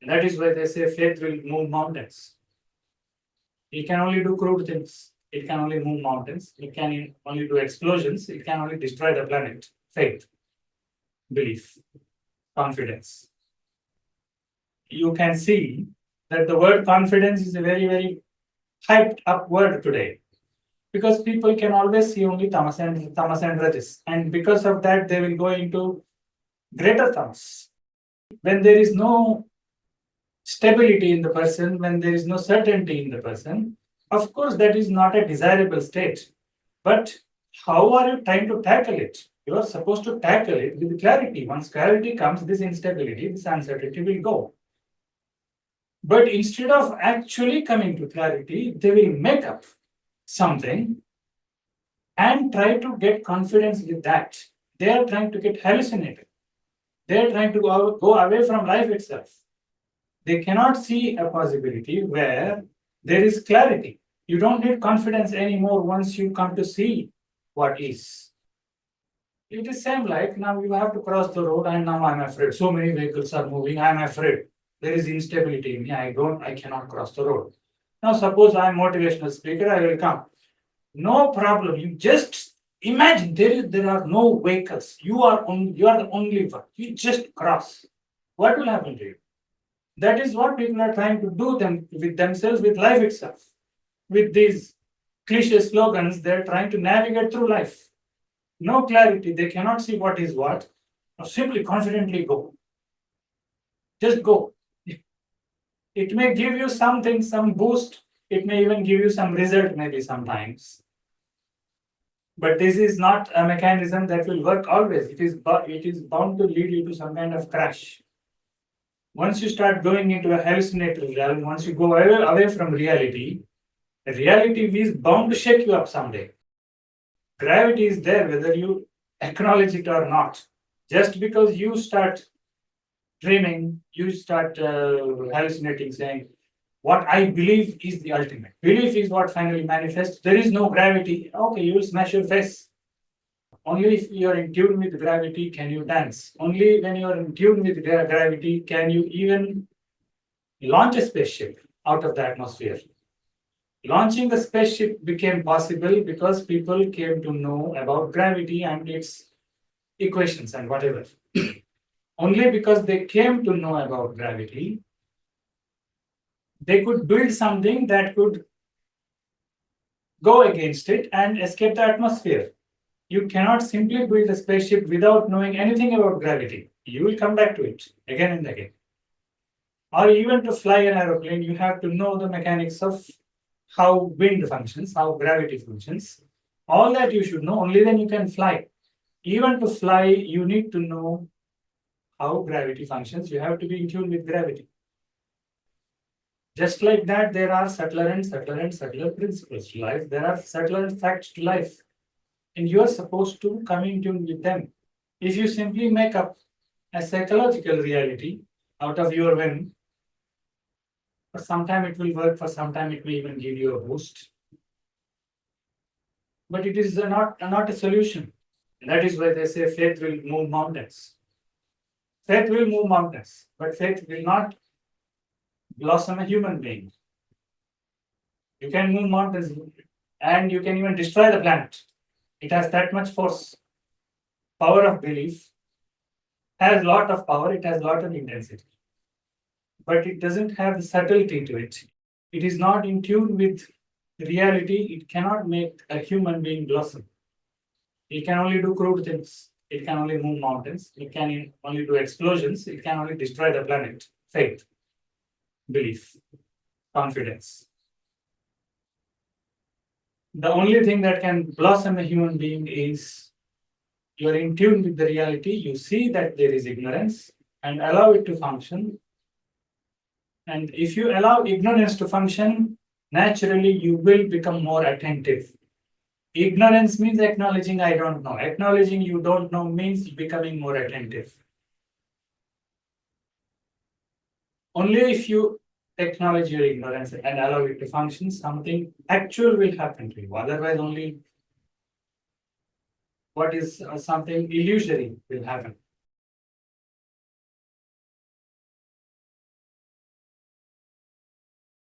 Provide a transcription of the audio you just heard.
That is why they say faith will move mountains. It can only do crude things. It can only move mountains. It can only do explosions. It can only destroy the planet. Faith, belief, confidence. You can see that the word confidence is a very, very hyped up word today, because people can always see only tamas and rajas, and because of that they will go into greater tamas. When there is no stability in the person, when there is no certainty in the person, of course that is not a desirable state. But how are you trying to tackle it? You are supposed to tackle it with clarity. Once clarity comes, this instability, this uncertainty will go. But instead of actually coming to clarity, they will make up something and try to get confidence with that. They are trying to get hallucinated. They are trying to go away from life itself. They cannot see a possibility where there is clarity. You don't need confidence anymore once you come to see what is. It is same like now you have to cross the road and now I'm afraid. So many vehicles are moving, I'm afraid. There is instability in me, I cannot cross the road. Now suppose I'm motivational speaker, I will come. No problem. You just imagine there are no vehicles. You are the only one. You just cross. What will happen to you? That is what people are trying to do with themselves, with life itself. With these cliche slogans, they're trying to navigate through life. No clarity, they cannot see what is what. Or simply confidently go. Just go. It may give you something, some boost. It may even give you some result, maybe sometimes. But this is not a mechanism that will work always. It is bound to lead you to some kind of crash. Once you start going into a hallucinatory realm, once you go away from reality is bound to shake you up someday. Gravity is there whether you acknowledge it or not. Just because you start dreaming, you start hallucinating, saying, what I believe is the ultimate. Belief is what finally manifests. There is no gravity. Okay, you will smash your face. Only if you are in tune with gravity can you dance. Only when you are in tune with gravity can you even launch a spaceship out of the atmosphere. Launching the spaceship became possible because people came to know about gravity and its equations and whatever. Only because they came to know about gravity, they could build something that could go against it and escape the atmosphere. You cannot simply build a spaceship without knowing anything about gravity. You will come back to it again and again. Or even to fly an aeroplane, you have to know the mechanics of how wind functions, how gravity functions. All that you should know, only then you can fly. Even to fly, you need to know how gravity functions. You have to be in tune with gravity. Just like that, there are subtler and subtler principles to life. There are subtler facts to life. And you are supposed to come in tune with them. If you simply make up a psychological reality out of your whim, for some time it will work, for some time it may even give you a boost. But it is not a solution. That is why they say faith will move mountains. Faith will move mountains, but faith will not blossom a human being. You can move mountains and you can even destroy the planet. It has that much force. Power of belief has a lot of power, it has a lot of intensity. But it doesn't have the subtlety to it. It is not in tune with reality. It cannot make a human being blossom. It can only do crude things. It can only move mountains. It can only do explosions. It can only destroy the planet. Faith, belief, confidence. The only thing that can blossom a human being is you are in tune with the reality. You see that there is ignorance and allow it to function. And if you allow ignorance to function, naturally you will become more attentive. Ignorance means acknowledging I don't know. Acknowledging you don't know means becoming more attentive. Only if you acknowledge your ignorance and allow it to function, something actual will happen to you. Otherwise, only what is something illusory will happen.